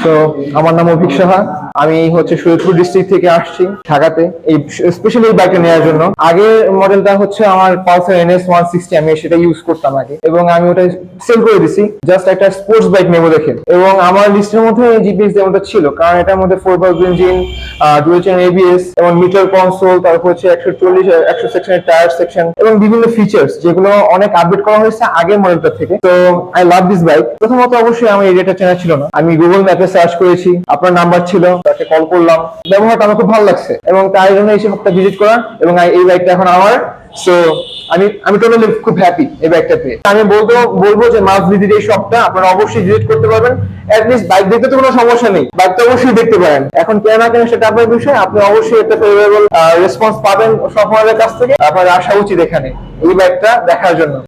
তো আমার নাম অভিক সাহা। আমি হচ্ছে শরীয়তপুর ডিস্ট্রিক্ট থেকে আসছি ঢাকাতে এই স্পেশালি এই বাইকটা নেওয়ার জন্য। আগের মডেলটা হচ্ছে আমার পালসার NS 160, আমি সেটা ইউজ করতাম আগে এবং আমি ওটা সেল করে দিছি জাস্ট একটা স্পোর্টস বাইক নেবো দেখে। এবং আমার লিস্টের মধ্যে জিপিএস যেমনটা ছিল, কারণ এটার মধ্যে 4 ইঞ্জিন, ডুয়াল চ্যানেল ABS এবং মিটার কনসোল, তারপর হচ্ছে 140 সেকশনের টায়ার সেকশন এবং বিভিন্ন ফিচার্স যেগুলো অনেক আপডেট করা হয়েছে আগের মডেলটা থেকে। তো আই লাভ দিস বাইক। প্রথমত অবশ্যই আমার এরিয়াটা চেনা ছিল না, আমি গুগল ম্যাপে সার্চ করেছি, আপনার নাম্বার ছিল, তাকে কল করলাম, ব্যবহারটা আমার খুব ভালো লাগছে এবং তাই জন্য এই সপ্তাহে ভিজিট করা এবং এই বাইকটা এখন আমার। সো আমি টোটালি খুব হ্যাপি এই বাইকটা পেয়ে। আমি বলবো যে মাস্ট ভিজিট এই শপটা, আপনারা অবশ্যই ভিজিট করতে পারবেন। অ্যাটলিস্ট বাইক দেখতে তো কোনো সমস্যা নেই, বাইক তো অবশ্যই দেখতে পারেন। এখন কেন না কেন সেটা আপনার বিষয়, আপনি অবশ্যই একটা ফেভারেবল রেসপন্স পাবেন শপ ওনারের কাছ থেকে। আপনার আসা উচিত এখানে এই বাইকটা দেখার জন্য।